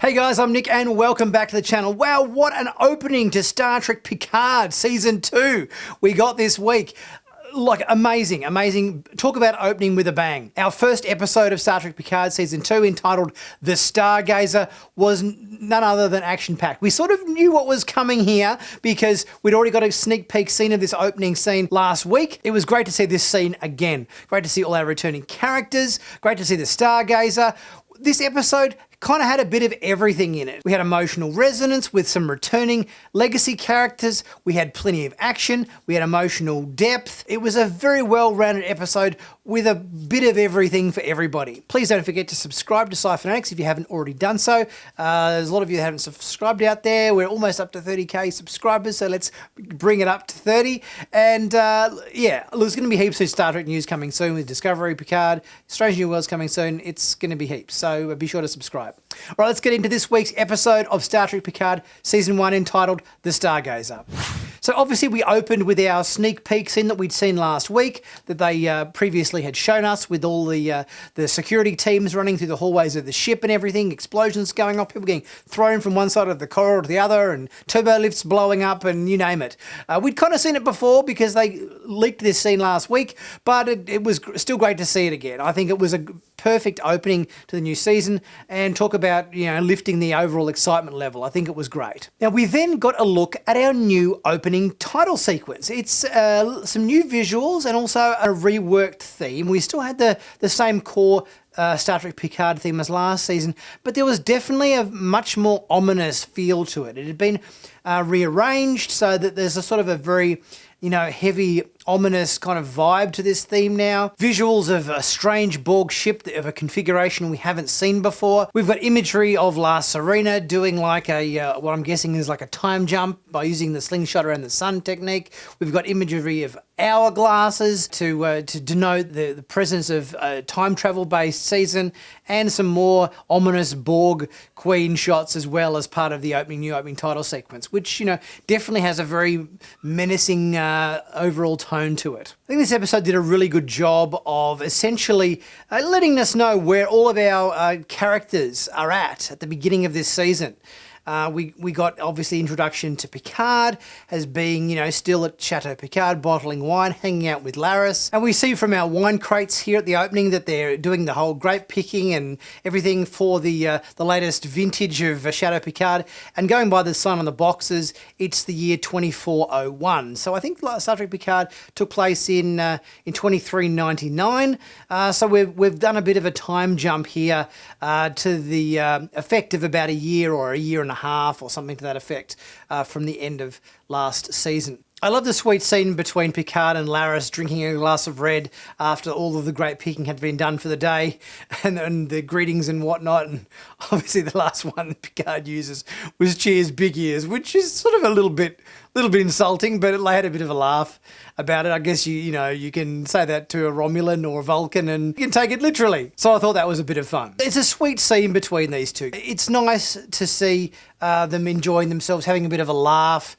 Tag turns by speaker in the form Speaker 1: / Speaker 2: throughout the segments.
Speaker 1: Hey guys, I'm Nick and welcome back to the channel. Wow, what an opening to Star Trek Picard Season 2 we got this week. Like, amazing. Talk about opening with a bang. Our first episode of Star Trek Picard Season 2, entitled The Stargazer, was none other than action-packed. We sort of knew what was coming here because we'd already got a sneak peek scene of this opening scene last week. It was great to see this scene again. Great to see all our returning characters. Great to see the Stargazer. This episode kind of had a bit of everything in it. We had emotional resonance with some returning legacy characters. We had plenty of action. We had emotional depth. It was a very well-rounded episode with a bit of everything for everybody. Please don't forget to subscribe to Sci-Finatics if you haven't already done so. There's a lot of you that haven't subscribed out there. We're almost up to 30k subscribers, so let's bring it up to 30. And yeah, there's going to be heaps of Star Trek news coming soon with Discovery, Picard, Strange New Worlds coming soon. It's going to be heaps, so be sure to subscribe. All right, let's get into this week's episode of Star Trek Picard Season 1 entitled The Stargazer. So obviously we opened with our sneak peek scene that we'd seen last week that they previously had shown us, with all the security teams running through the hallways of the ship and everything, explosions going off, people getting thrown from one side of the corridor to the other, and turbo lifts blowing up, and you name it. We'd kind of seen it before because they leaked this scene last week, but it was still great to see it again. I think it was a perfect opening to the new season, and talk about, you know, lifting the overall excitement level. I think it was great. Now we then got a look at our new opening title sequence. It's some new visuals and also a reworked theme. We still had the same core Star Trek Picard theme as last season, but there was definitely a much more ominous feel to it. It had been rearranged so that there's a sort of a very, you know, heavy, ominous kind of vibe to this theme now. Visuals of a strange Borg ship of a configuration we haven't seen before. We've got imagery of La Sirena doing like a, what I'm guessing is like a time jump by using the slingshot around the sun technique. We've got imagery of hourglasses to denote the presence of a time travel based season, and some more ominous Borg Queen shots as well as part of the new opening title sequence, which, you know, definitely has a very menacing overall tone to it. I think this episode did a really good job of essentially letting us know where all of our characters are at the beginning of this season. We got obviously introduction to Picard as being, you know, still at Chateau Picard bottling wine, hanging out with Laris. And we see from our wine crates here at the opening that they're doing the whole grape picking and everything for the latest vintage of Chateau Picard. And going by the sign on the boxes, it's the year 2401. So I think Star Trek Picard took place in 2399. So we've done a bit of a time jump here to the effect of about a year or a year and a half or something to that effect from the end of last season. I love the sweet scene between Picard and Laris drinking a glass of red after all of the great picking had been done for the day, and the greetings and whatnot. And obviously the last one that Picard uses was "Cheers, big ears," which is sort of a little bit insulting, but they had a bit of a laugh about it. I guess you know you can say that to a Romulan or a Vulcan and you can take it literally. So I thought that was a bit of fun. It's a sweet scene between these two. It's nice to see them enjoying themselves, having a bit of a laugh,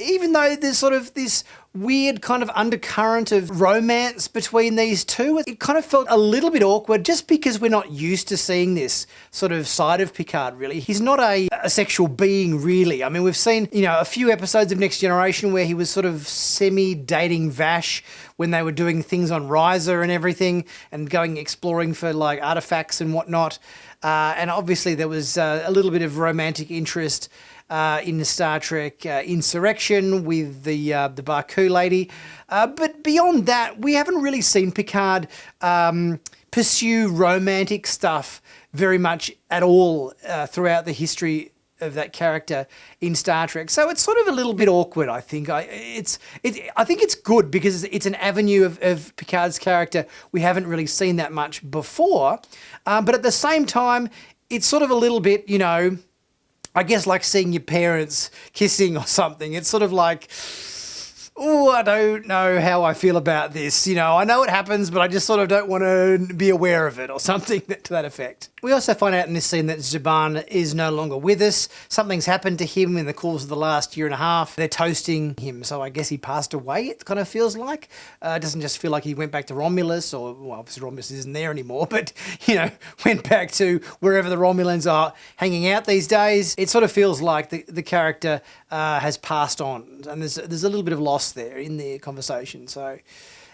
Speaker 1: even though there's sort of this weird kind of undercurrent of romance between these two. It kind of felt a little bit awkward just because we're not used to seeing this sort of side of Picard, really. He's not a sexual being, really. I mean, we've seen, you know, a few episodes of Next Generation where he was sort of semi-dating Vash when they were doing things on Riser and everything and going exploring for like artifacts and whatnot. And obviously there was a little bit of romantic interest in the Star Trek Insurrection with the Baku lady. But beyond that, we haven't really seen Picard pursue romantic stuff very much at all throughout the history of that character in Star Trek. So it's sort of a little bit awkward, I think. I think it's good because it's an avenue of Picard's character we haven't really seen that much before. But at the same time, it's sort of a little bit, you know, I guess like seeing your parents kissing or something. It's sort of like, oh, I don't know how I feel about this. You know, I know it happens, but I just sort of don't want to be aware of it or something to that effect. We also find out in this scene that Zhaban is no longer with us. Something's happened to him in the course of the last year and a half. They're toasting him, so I guess he passed away, it kind of feels like. It doesn't just feel like he went back to Romulus, or, well, obviously Romulus isn't there anymore, but, you know, went back to wherever the Romulans are hanging out these days. It sort of feels like the character has passed on, and there's a little bit of loss there in the conversation, so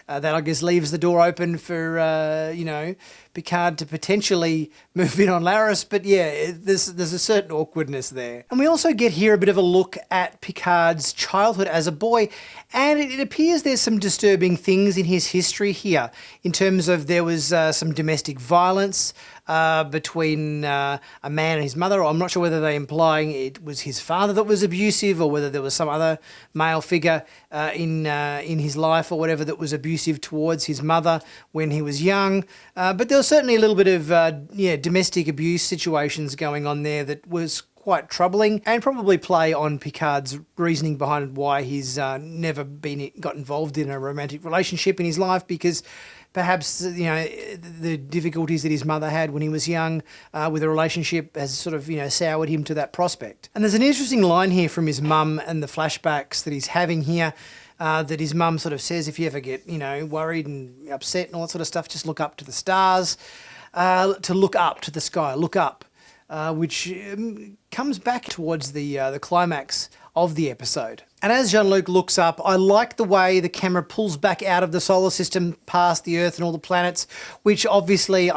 Speaker 1: that I guess leaves the door open for you know, Picard to potentially move in on Laris, but yeah, there's a certain awkwardness there. And we also get here a bit of a look at Picard's childhood as a boy, and it appears there's some disturbing things in his history here, in terms of there was some domestic violence between a man and his mother. I'm not sure whether they're implying it was his father that was abusive, or whether there was some other male figure in his life or whatever that was abusive towards his mother when he was young. But there was certainly a little bit of domestic abuse situations going on there that was quite troubling, and probably play on Picard's reasoning behind why he's never got involved in a romantic relationship in his life, because perhaps, you know, the difficulties that his mother had when he was young with a relationship has sort of, you know, soured him to that prospect. And there's an interesting line here from his mum and the flashbacks that he's having here, that his mum sort of says, if you ever get, you know, worried and upset and all that sort of stuff, just look up to the stars, to look up to the sky, look up, which comes back towards the climax of the episode. And as Jean-Luc looks up, I like the way the camera pulls back out of the solar system past the Earth and all the planets, which obviously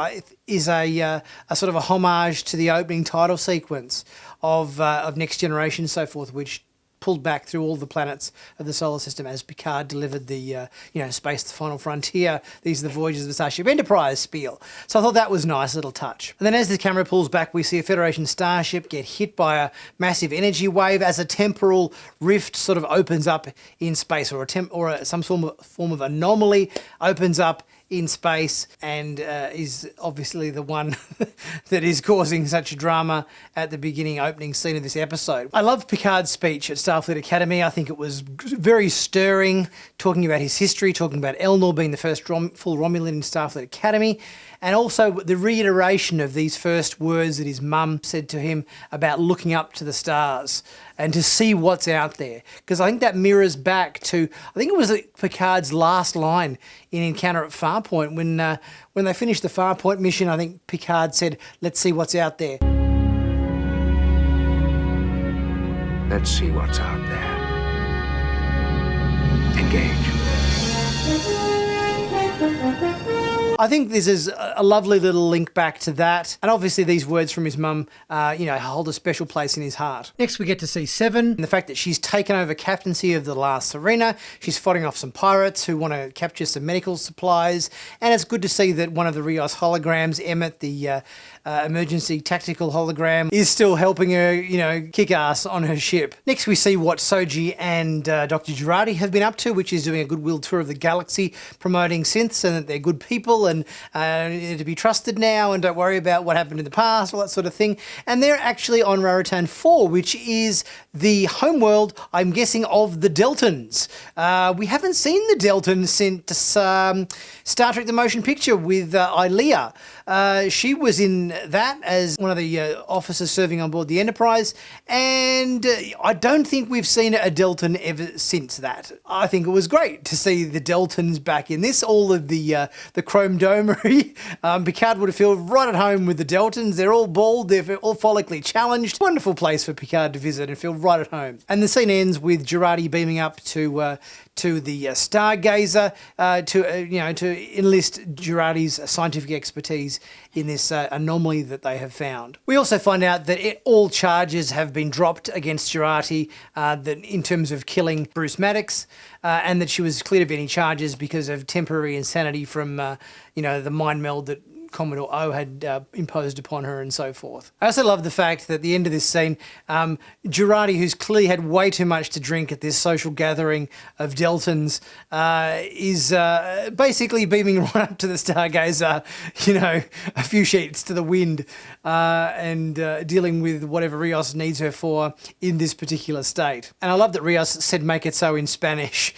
Speaker 1: is a sort of a homage to the opening title sequence of Next Generation and so forth, which pulled back through all the planets of the solar system as Picard delivered the, Space, the Final Frontier, these are the voyages of the Starship Enterprise spiel. So I thought that was a nice little touch. And then as the camera pulls back, we see a Federation starship get hit by a massive energy wave as a temporal rift sort of opens up in space, or some form of anomaly opens up in space, and is obviously the one that is causing such drama at the beginning opening scene of this episode. I love Picard's speech at Starfleet Academy. I think it was very stirring, talking about his history, talking about Elnor being the first full Romulan in Starfleet Academy, and also the reiteration of these first words that his mum said to him about looking up to the stars and to see what's out there. Because I think that mirrors back to, I think it was Picard's last line in Encounter at Farpoint, when they finished the Farpoint mission. I think Picard said, "Let's see what's out there."
Speaker 2: Let's see what's out there. Engage.
Speaker 1: I think this is a lovely little link back to that. And obviously these words from his mum, hold a special place in his heart. Next we get to see Seven, and the fact that she's taken over captaincy of the last Serena. She's fighting off some pirates who want to capture some medical supplies. And it's good to see that one of the Rios holograms, Emmett, the emergency tactical hologram, is still helping her, kick ass on her ship. Next we see what Soji and Dr. Girardi have been up to, which is doing a goodwill tour of the galaxy, promoting synths and that they're good people and to be trusted now, and don't worry about what happened in the past, all that sort of thing. And they're actually on Raritan 4, which is the homeworld, I'm guessing, of the Deltans. We haven't seen the Deltans since Star Trek The Motion Picture with Ilea. She was in that as one of the officers serving on board the Enterprise, and I don't think we've seen a Deltan ever since that. I think it was great to see the Deltans back in this, all of the chrome domery. Picard would have felt right at home with the Deltans. They're all bald, they're all follically challenged. Wonderful place for Picard to visit and feel right at home. And the scene ends with Girardi beaming up to the Stargazer to enlist Girardi's scientific expertise in this anomaly that they have found. We also find out that all charges have been dropped against Girardi, that in terms of killing Bruce Maddox, and that she was cleared of any charges because of temporary insanity from the mind meld that Commodore O had imposed upon her and so forth. I also love the fact that at the end of this scene, Girardi, who's clearly had way too much to drink at this social gathering of Deltons, is basically beaming right up to the Stargazer, a few sheets to the wind, and dealing with whatever Rios needs her for in this particular state. And I love that Rios said make it so in Spanish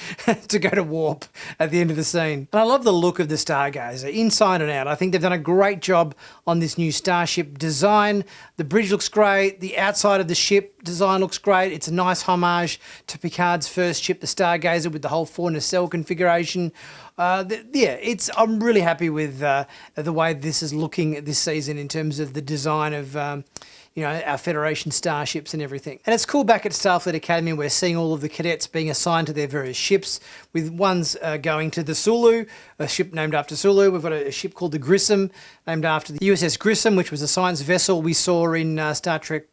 Speaker 1: to go to warp at the end of the scene. And I love the look of the Stargazer, inside and out. I think they've done a great job on this new starship design. The bridge looks great. The outside of the ship design looks great. It's a nice homage to Picard's first ship, the Stargazer, with the whole 4 nacelle configuration. I'm really happy with the way this is looking this season in terms of the design of our Federation starships and everything. And it's cool back at Starfleet Academy, we're seeing all of the cadets being assigned to their various ships, with ones going to the Sulu, a ship named after Sulu. We've got a ship called the Grissom, named after the USS Grissom, which was a science vessel we saw in Star Trek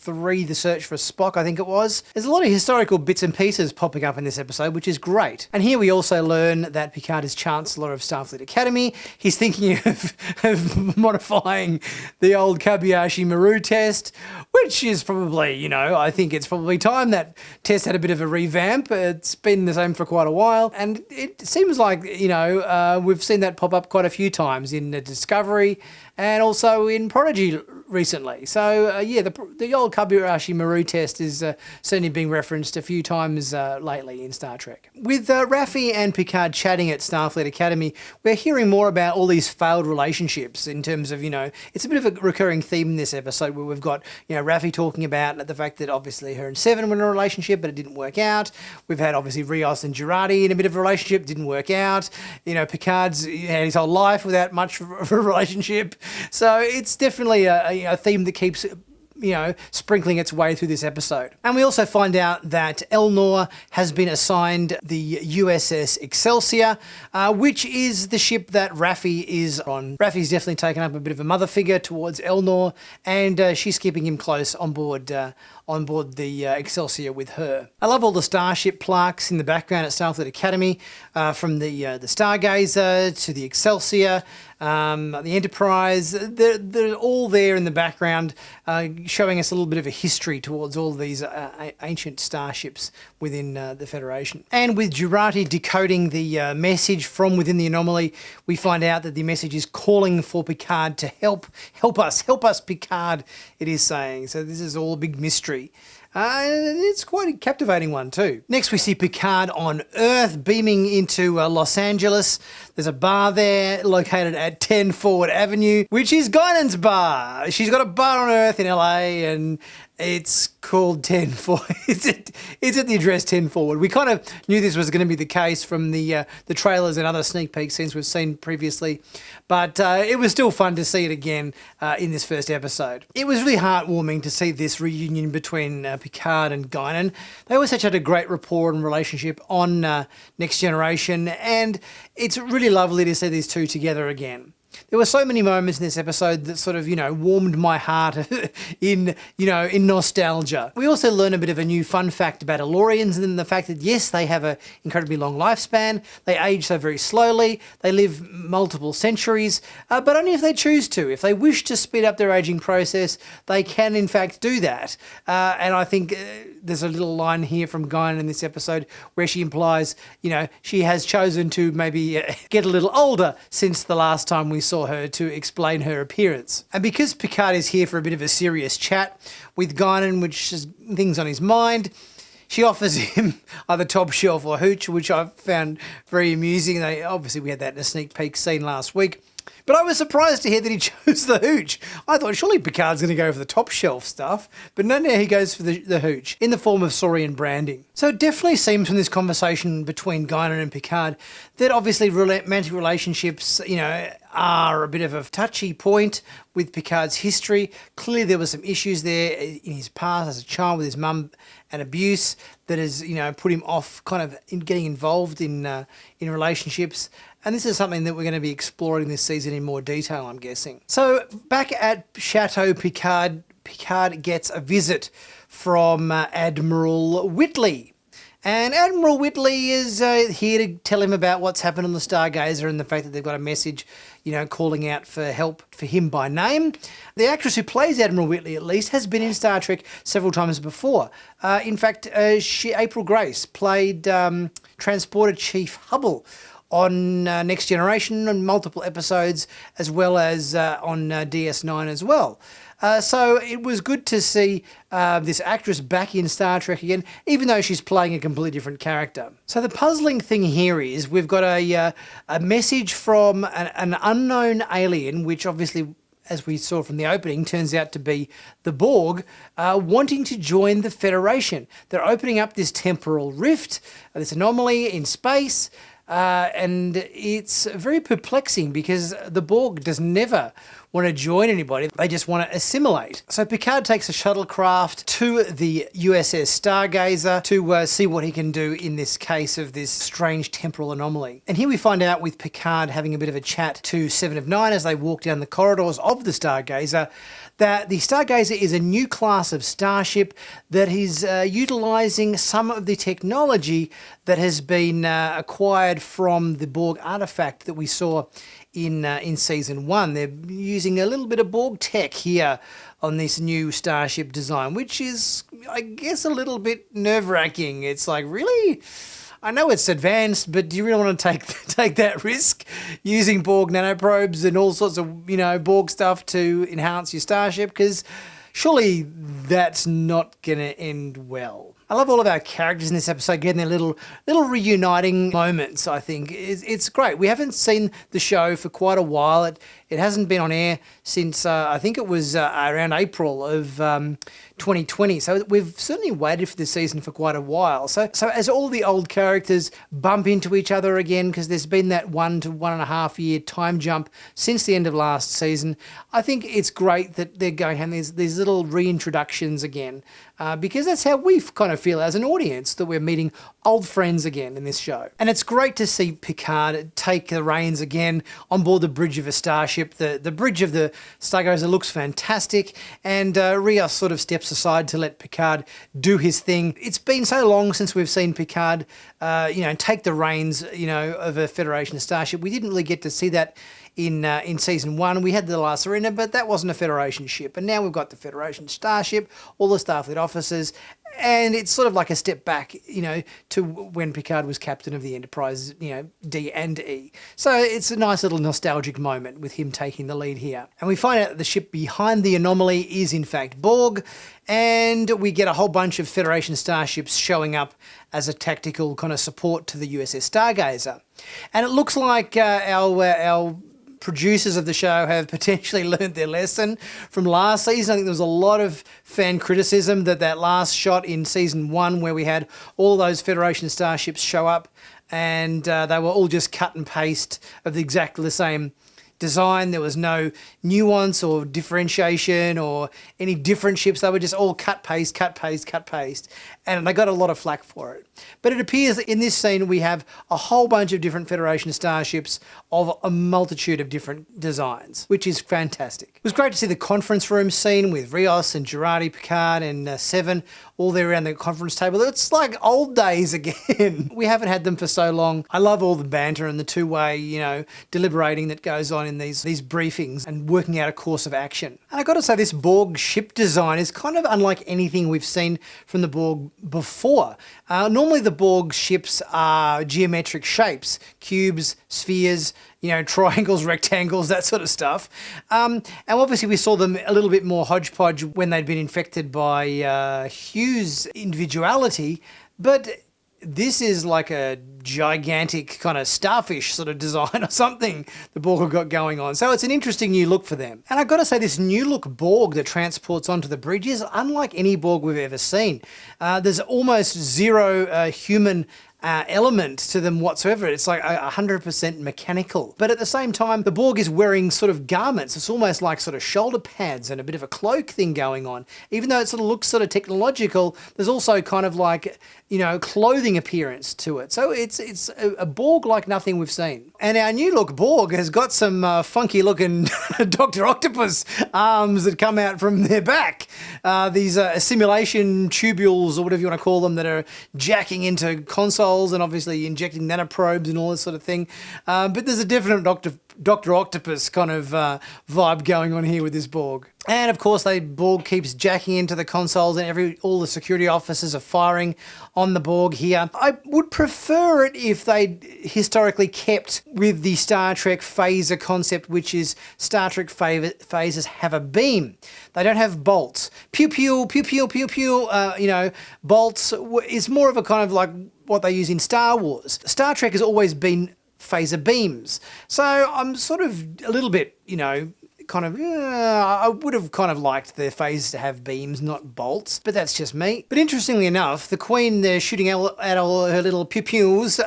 Speaker 1: 3, The Search for Spock, I think it was. There's a lot of historical bits and pieces popping up in this episode, which is great. And here we also learn that Picard is Chancellor of Starfleet Academy. He's thinking of modifying the old Kobayashi Maru test, which is probably, I think it's probably time. That test had a bit of a revamp. It's been the same for quite a while. And it seems like, we've seen that pop up quite a few times in Discovery and also in Prodigy recently. So, the old Kobayashi Maru test is certainly being referenced a few times lately in Star Trek. With Raffi and Picard chatting at Starfleet Academy, we're hearing more about all these failed relationships in terms of, it's a bit of a recurring theme in this episode where we've got, Raffi talking about the fact that obviously her and Seven were in a relationship, but it didn't work out. We've had obviously Rios and Girardi in a bit of a relationship, didn't work out. Picard's had his whole life without much of a relationship. So it's definitely a theme that keeps sprinkling its way through this episode. And we also find out that Elnor has been assigned the USS Excelsior, which is the ship that Raffi is on. Raffi's definitely taken up a bit of a mother figure towards Elnor, and she's keeping him close on board the Excelsior with her. I love all the starship plaques in the background at Starfleet Academy, from the Stargazer to the Excelsior, the Enterprise. They're all there in the background, showing us a little bit of a history towards all these ancient starships within the Federation. And with Girardi decoding the message from within the anomaly, we find out that the message is calling for Picard to help us, Picard, it is saying. So this is all a big mystery. It's quite a captivating one too. Next we see Picard on Earth beaming into Los Angeles. There's a bar there located at 10 Forward Avenue, which is Guinan's bar. She's got a bar on Earth in LA and it's called 10 Forward. It's at the address 10 Forward. We kind of knew this was going to be the case from the trailers and other sneak peek scenes we've seen previously, but it was still fun to see it again in this first episode. It was really heartwarming to see this reunion between Picard and Guinan. They always had a great rapport and relationship on Next Generation, and it's really lovely to see these two together again. There were so many moments in this episode that sort of, warmed my heart in nostalgia. We also learn a bit of a new fun fact about Elorians, and the fact that, yes, they have an incredibly long lifespan, they age so very slowly, they live multiple centuries, but only if they choose to. If they wish to speed up their aging process, they can in fact do that. And I think there's a little line here from Guinan in this episode where she implies, she has chosen to maybe get a little older since the last time we saw her, to explain her appearance. And because Picard is here for a bit of a serious chat with Guinan, which is things on his mind, she offers him either top shelf or hooch, which I found very amusing. Obviously we had that in a sneak peek scene last week. But I was surprised to hear that he chose the hooch. I thought surely Picard's going to go for the top shelf stuff, but no, he goes for the hooch in the form of Saurian branding. So it definitely seems from this conversation between Guinan and Picard that obviously romantic relationships, are a bit of a touchy point with Picard's history. Clearly there were some issues there in his past as a child with his mum and abuse that has, put him off kind of in getting involved in relationships. And this is something that we're going to be exploring this season in more detail, I'm guessing. So back at Chateau Picard, Picard gets a visit from Admiral Whitley. And Admiral Whitley is here to tell him about what's happened on the Stargazer and the fact that they've got a message, calling out for help for him by name. The actress who plays Admiral Whitley, at least, has been in Star Trek several times before. In fact, April Grace played Transporter Chief Hubble on Next Generation on multiple episodes, as well as on DS9 as well. So it was good to see this actress back in Star Trek again, even though she's playing a completely different character. So the puzzling thing here is we've got a message from an unknown alien, which obviously, as we saw from the opening, turns out to be the Borg, wanting to join the Federation. They're opening up this temporal rift, this anomaly in space, and it's very perplexing because the Borg does never want to join anybody. They just want to assimilate. So Picard takes a shuttlecraft to the USS Stargazer to see what he can do in this case of this strange temporal anomaly. And here we find out with Picard having a bit of a chat to Seven of Nine as they walk down the corridors of the Stargazer, that the Stargazer is a new class of starship that is utilising some of the technology that has been acquired from the Borg artifact that we saw in season 1. They're using a little bit of Borg tech here on this new starship design, which is, I guess, a little bit nerve-wracking. It's like, really? I know it's advanced, but do you really want to take that risk using Borg nanoprobes and all sorts of, Borg stuff to enhance your starship? Because surely that's not going to end well. I love all of our characters in this episode getting their little reuniting moments, I think. It's great. We haven't seen the show for quite a while. It hasn't been on air since, I think it was around April of 2020. So we've certainly waited for this season for quite a while. So as all the old characters bump into each other again, because there's been that 1 to 1.5 year time jump since the end of last season, I think it's great that they're going having these little reintroductions again, because that's how we kind of feel as an audience, that we're meeting old friends again in this show. And it's great to see Picard take the reins again on board the bridge of a starship. The bridge of the Stargazer looks fantastic, and Rios sort of steps aside to let Picard do his thing. It's been so long since we've seen Picard, take the reins, of a Federation starship. We didn't really get to see that in season 1. We had the La Serena, but that wasn't a Federation ship. And now we've got the Federation starship, all the Starfleet officers, and it's sort of like a step back, to when Picard was captain of the Enterprise, D and E. So it's a nice little nostalgic moment with him taking the lead here. And we find out that the ship behind the anomaly is in fact Borg, and we get a whole bunch of Federation starships showing up as a tactical kind of support to the USS Stargazer. And it looks like our producers of the show have potentially learned their lesson from last season. I think there was a lot of fan criticism that last shot in season 1 where we had all those Federation starships show up and they were all just cut and paste of exactly the same design. There was no nuance or differentiation or any different ships. They were just all cut, paste, and they got a lot of flack for it. But it appears that in this scene we have a whole bunch of different Federation starships of a multitude of different designs, which is fantastic. It was great to see the conference room scene with Rios and Girardi, Picard and Seven all there around the conference table. It's like old days again. We haven't had them for so long. I love all the banter and the two-way, deliberating that goes on in these briefings and working out a course of action. And I've got to say, this Borg ship design is kind of unlike anything we've seen from the Borg before. Normally the Borg ships are geometric shapes, cubes, spheres, triangles, rectangles, that sort of stuff. And obviously we saw them a little bit more hodgepodge when they'd been infected by Hugh's individuality, but this is like a gigantic kind of starfish sort of design or something the Borg have got going on. So it's an interesting new look for them. And I've got to say, this new look Borg that transports onto the bridge is unlike any Borg we've ever seen. There's almost zero human element to them whatsoever. It's like 100% mechanical. But at the same time, the Borg is wearing sort of garments. It's almost like sort of shoulder pads and a bit of a cloak thing going on. Even though it sort of looks sort of technological, there's also kind of like, you know, clothing appearance to it. So it's a Borg like nothing we've seen. And our new look Borg has got some funky looking Dr. Octopus arms that come out from their back. These simulation tubules, or whatever you want to call them, that are jacking into consoles and obviously injecting nanoprobes and all this sort of thing. But there's a different Dr. Octopus kind of vibe going on here with this Borg. And of course, Borg keeps jacking into the consoles, and all the security officers are firing on the Borg here. I would prefer it if they historically kept with the Star Trek phaser concept, which is Star Trek phasers have a beam. They don't have bolts. Pew pew pew pew pew pew. You know, bolts is more of a kind of like what they use in Star Wars. Star Trek has always been phaser beams. So I'm sort of a little bit, you know, kind of, I would have kind of liked the phasers to have beams, not bolts, but that's just me. But interestingly enough, the Queen there shooting at all her little pew-pews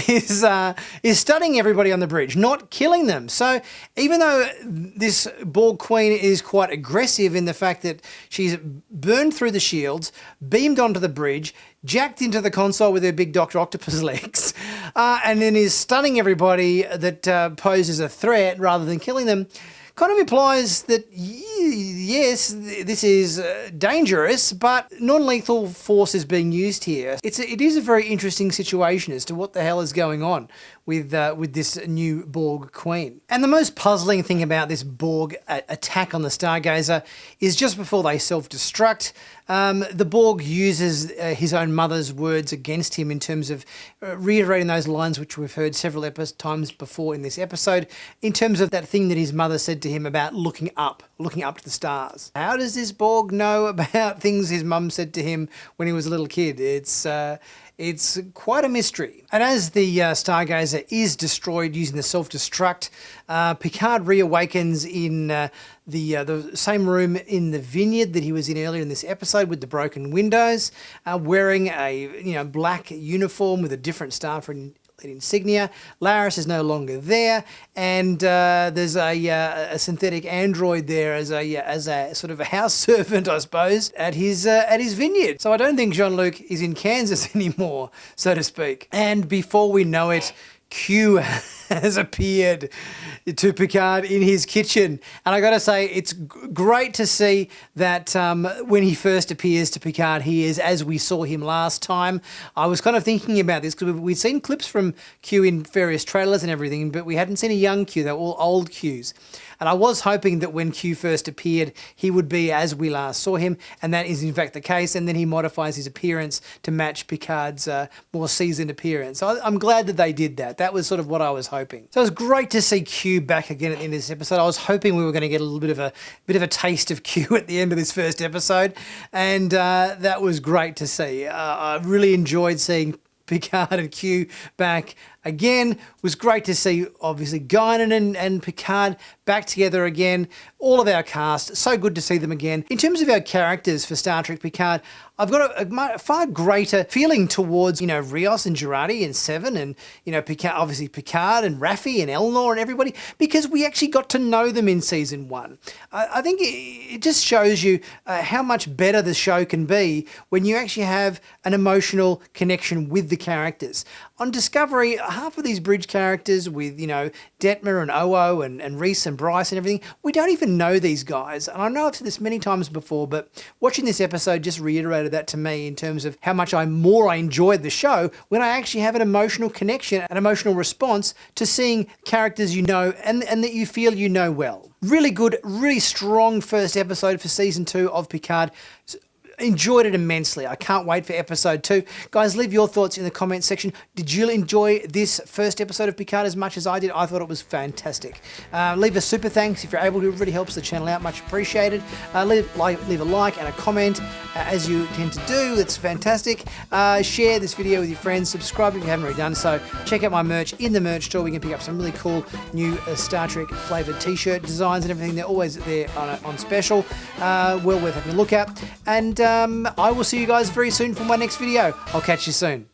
Speaker 1: is stunning everybody on the bridge, not killing them. So even though this Borg Queen is quite aggressive in the fact that she's burned through the shields, beamed onto the bridge, jacked into the console with her big Dr. Octopus legs, and then is stunning everybody that poses a threat rather than killing them, kind of implies that, yes, this is dangerous, but non-lethal force is being used here. It is a very interesting situation as to what the hell is going on with this new Borg Queen. And the most puzzling thing about this Borg attack on the Stargazer is just before they self-destruct, the Borg uses his own mother's words against him in terms of reiterating those lines which we've heard several times before in this episode, in terms of that thing that his mother said to him about looking up to the stars. How does this Borg know about things his mum said to him when he was a little kid? It's quite a mystery. And as the Stargazer is destroyed using the self-destruct, Picard reawakens in the same room in the vineyard that he was in earlier in this episode with the broken windows, wearing a black uniform with a different Starfleet insignia. Laris is no longer there, and there's a synthetic android there as a sort of a house servant, I suppose, at his vineyard. So I don't think Jean-Luc is in Kansas anymore, so to speak. And before we know it, Q has appeared to Picard in his kitchen. And I got to say, it's great to see that when he first appears to Picard, he is as we saw him last time. I was kind of thinking about this because we'd seen clips from Q in various trailers and everything, but we hadn't seen a young Q. They were all old Qs. And I was hoping that when Q first appeared, he would be as we last saw him, and that is in fact the case, and then he modifies his appearance to match Picard's more seasoned appearance. So I'm glad that they did that. That was sort of what I was hoping. So it was great to see Q back again at the end of this episode. I was hoping we were going to get a little bit of a taste of Q at the end of this first episode, and that was great to see. I really enjoyed seeing Picard and Q back again. It was great to see, obviously, Guinan and Picard back together again. All of our cast, so good to see them again. In terms of our characters for Star Trek Picard, I've got a far greater feeling towards, Rios and Girardi and Seven and, Picard, obviously Picard and Raffi and Elnor and everybody, because we actually got to know them in season 1. I think it just shows you how much better the show can be when you actually have an emotional connection with the characters. On Discovery, half of these bridge characters with, Detmer and Oo and Reese and Bryce and everything, we don't even know these guys. And I know I've said this many times before, but watching this episode just reiterated that to me in terms of how much I enjoyed the show when I actually have an emotional connection, an emotional response to seeing characters and that you feel well. Really good, really strong first episode for season 2 of Picard. Enjoyed it immensely. I can't wait for episode 2. Guys, leave your thoughts in the comments section. Did you enjoy this first episode of Picard as much as I did? I thought it was fantastic. Leave a super thanks if you're able to. It really helps the channel out. Much appreciated. Leave a like and a comment as you tend to do. That's fantastic. Share this video with your friends. Subscribe if you haven't already done so. Check out my merch in the merch store. We can pick up some really cool new Star Trek flavoured t-shirt designs and everything. They're always there on special. Well worth having a look at. And I will see you guys very soon for my next video. I'll catch you soon.